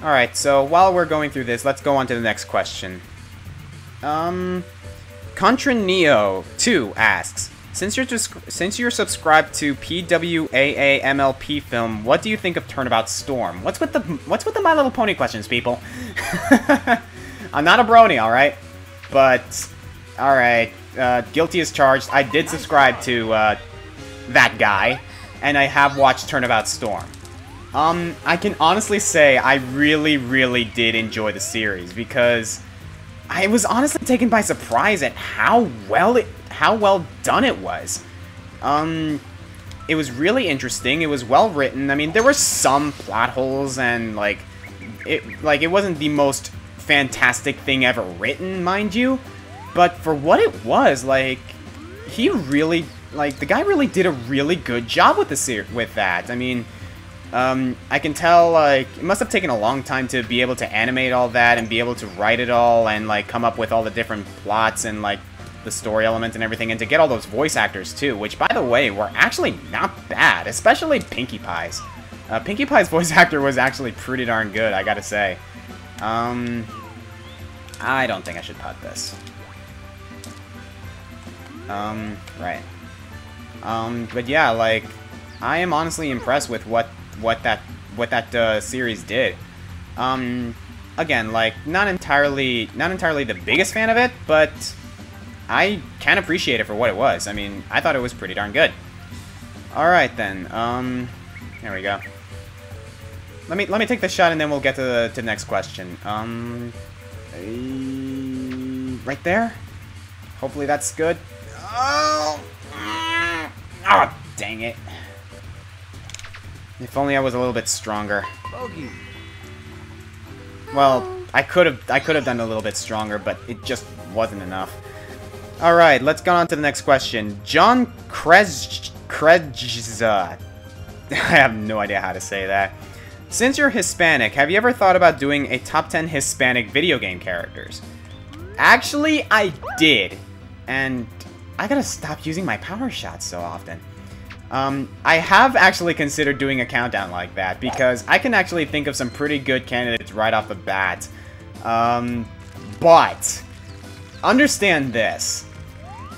Alright, so while we're going through this, let's go on to the next question. Contra Neo 2 asks, since you're subscribed to PWAA MLP film, what do you think of Turnabout Storm? What's with the My Little Pony questions, people? I'm not a brony, alright? But, alright, guilty as charged. I did subscribe to that guy, and I have watched Turnabout Storm. I can honestly say I really, really did enjoy the series, because I was honestly taken by surprise at how well done it was. It was really interesting. It was well written. I mean, there were some plot holes, and it wasn't the most fantastic thing ever written, mind you. But for what it was, the guy really did a really good job with that. I mean, I can tell, it must have taken a long time to be able to animate all that and be able to write it all and, come up with all the different plots and, the story elements and everything, and to get all those voice actors, too, which, by the way, were actually not bad, especially Pinkie Pie's. Pinkie Pie's voice actor was actually pretty darn good, I gotta say. I don't think I should putt this. Right. But yeah, I am honestly impressed with what that series did. Again, not entirely the biggest fan of it, but I can appreciate it for what it was. I mean, I thought it was pretty darn good. Alright then, there we go. Let me take the shot and then we'll get to the next question. Right there? Hopefully that's good. Oh, dang it. If only I was a little bit stronger. Bogey. Well, I could have done a little bit stronger, but it just wasn't enough. Alright, let's go on to the next question. John Krejza. I have no idea how to say that. Since you're Hispanic, have you ever thought about doing a top 10 Hispanic video game characters? Actually, I did. And I gotta stop using my power shots so often. I have actually considered doing a countdown like that, because I can actually think of some pretty good candidates right off the bat. But understand this.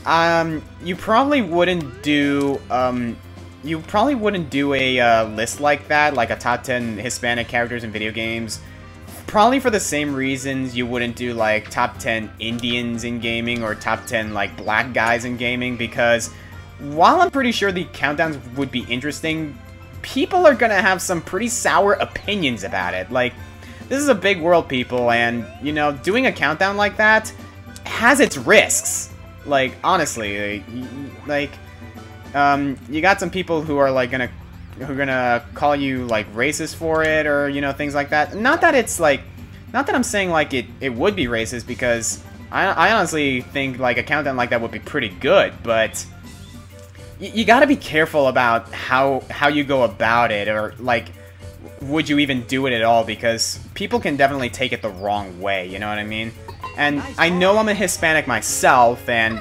You probably wouldn't do a list like that, like a top 10 Hispanic characters in video games. Probably for the same reasons you wouldn't do, top 10 Indians in gaming or top 10, black guys in gaming, because while I'm pretty sure the countdowns would be interesting, people are gonna have some pretty sour opinions about it. This is a big world, people, and, doing a countdown like that has its risks. Honestly, you got some people who are, gonna call you, racist for it, or, things like that. Not that it's, not that I'm saying, it would be racist, because I honestly think, a countdown like that would be pretty good, but you gotta be careful about how you go about it, or, would you even do it at all, because people can definitely take it the wrong way, you know what I mean? And I know I'm a Hispanic myself, and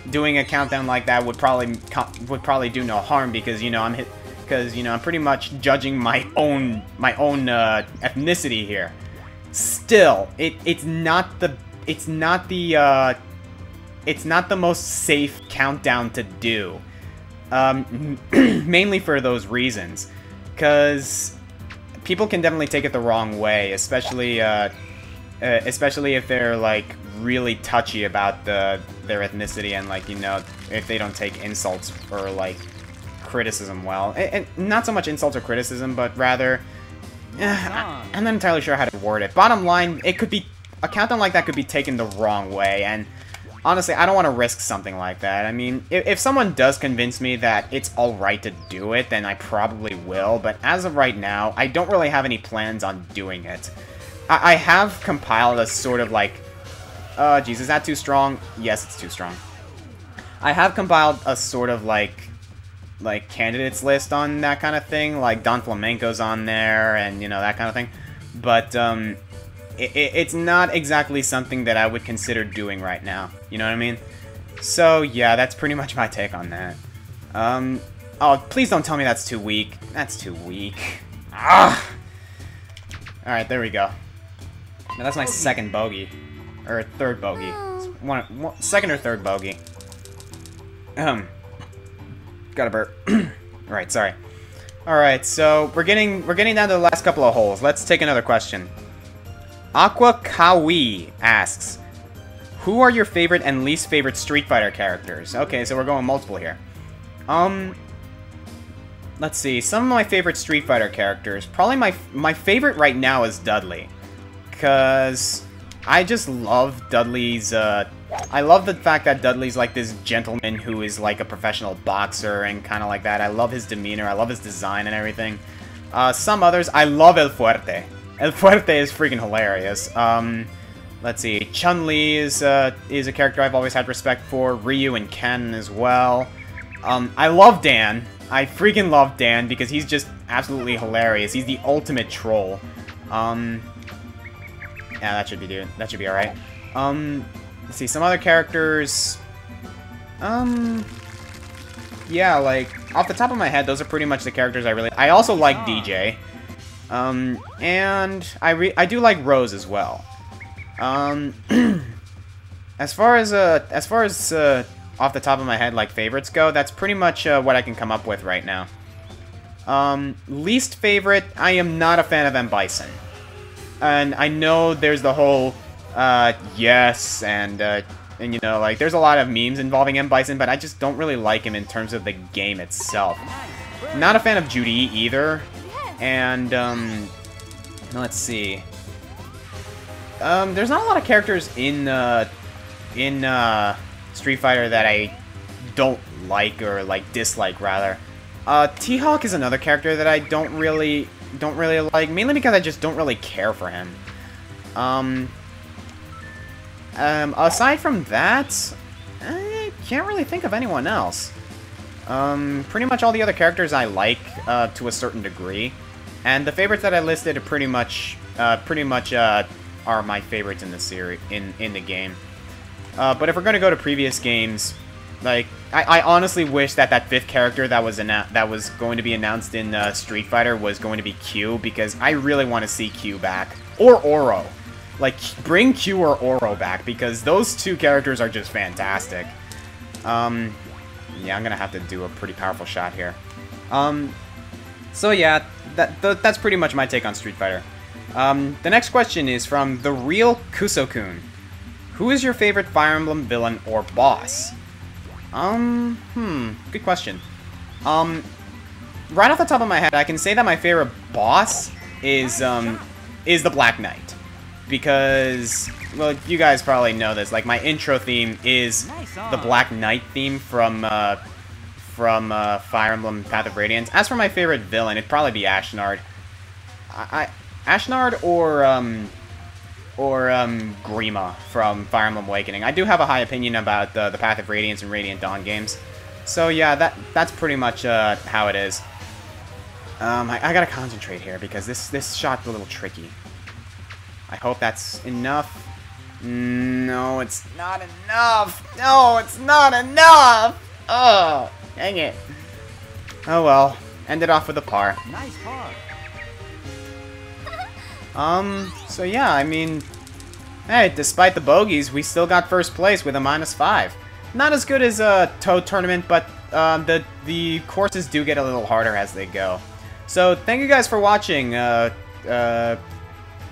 doing a countdown like that would probably do no harm, because, I'm pretty much judging my own ethnicity here. Still, it's not the most safe countdown to do. Mainly for those reasons, because people can definitely take it the wrong way, especially if they're really touchy about their ethnicity, and if they don't take insults or criticism well, and not so much insults or criticism, but rather, I'm not entirely sure how to word it. Bottom line, it could be a countdown like that could be taken the wrong way, and honestly, I don't want to risk something like that. I mean, if someone does convince me that it's alright to do it, then I probably will, but as of right now, I don't really have any plans on doing it. I have compiled a sort of geez, is that too strong? Yes, it's too strong. I have compiled a sort of candidates list on that kind of thing, Don Flamenco's on there, and, that kind of thing. But, it's not exactly something that I would consider doing right now. You know what I mean? So, yeah, that's pretty much my take on that. Oh, please don't tell me that's too weak. That's too weak. Ah! Alright, there we go. Now that's my second bogey. Or third bogey. Second or third bogey. Got a burp. Right, sorry. Alright, so we're getting down to the last couple of holes. Let's take another question. Aqua Kawi asks, who are your favorite and least favorite Street Fighter characters? Okay, so we're going multiple here. Let's see. Some of my favorite Street Fighter characters. Probably my favorite right now is Dudley. Because I just love Dudley's, I love the fact that Dudley's like this gentleman who is like a professional boxer and kind of like that. I love his demeanor. I love his design and everything. Some others, I love El Fuerte. El Fuerte is freaking hilarious. Let's see. Chun-Li is a character I've always had respect for. Ryu and Ken as well. I love Dan. I freaking love Dan because he's just absolutely hilarious. He's the ultimate troll. Yeah, that should be alright. Let's see, some other characters. Yeah, like, off the top of my head, those are pretty much the characters I really... I also like DJ. And I do like Rose as well. As far as off the top of my head, like, favorites go, that's pretty much what I can come up with right now. Least favorite, I am not a fan of M. Bison. And I know there's the whole, yes, and you know, like, there's a lot of memes involving M. Bison, but I just don't really like him in terms of the game itself. Not a fan of Judy either, and, let's see. There's not a lot of characters in Street Fighter that I don't like, or, like, dislike, rather. T-Hawk is another character that I don't really like, mainly because I just don't really care for him. Aside from that, I can't really think of anyone else. Pretty much all the other characters I like, to a certain degree. And the favorites that I listed are pretty much are my favorites in the series, in the game. But if we're gonna go to previous games, like, I honestly wish that fifth character that was going to be announced in Street Fighter was going to be Q, because I really want to see Q back. Or Oro. Like, bring Q or Oro back, because those two characters are just fantastic. Yeah, I'm gonna have to do a pretty powerful shot here. So yeah, that's pretty much my take on Street Fighter. The next question is from The Real Kuso-kun. Who is your favorite Fire Emblem villain or boss? Good question. Right off the top of my head, I can say that my favorite boss is the Black Knight. Because, well, you guys probably know this, like, my intro theme is the Black Knight theme from Fire Emblem Path of Radiance. As for my favorite villain, it'd probably be Ashnard. Ashnard or Grima from Fire Emblem Awakening. I do have a high opinion about the Path of Radiance and Radiant Dawn games. So yeah, that's pretty much how it is. I gotta concentrate here because this shot's a little tricky. I hope that's enough. No, it's not enough. No, it's not enough. Oh, dang it. Oh well, end it off with a par. Nice par. So yeah, I mean, hey, despite the bogeys, we still got first place with a -5. Not as good as Toad Tournament, but the courses do get a little harder as they go. So thank you guys for watching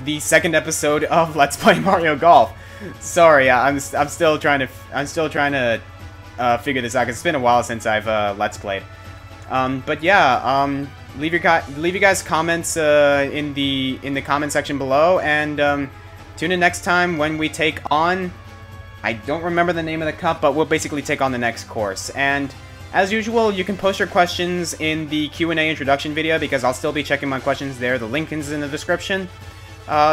the second episode of Let's Play Mario Golf. Sorry, I'm still trying to figure this out, 'cause it's been a while since I've Let's Played. But yeah, leave your guys comments in the comment section below, and tune in next time when we take on, I don't remember the name of the cup, but we'll basically take on the next course. And as usual, you can post your questions in the Q&A introduction video, because I'll still be checking my questions there. The link is in the description.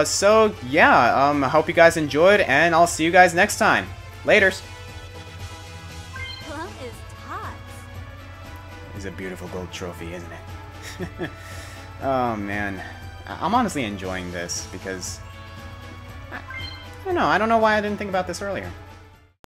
So yeah, I hope you guys enjoyed, and I'll see you guys next time. Laters. It's a beautiful gold trophy, isn't it? Oh man, I'm honestly enjoying this because I don't know why I didn't think about this earlier.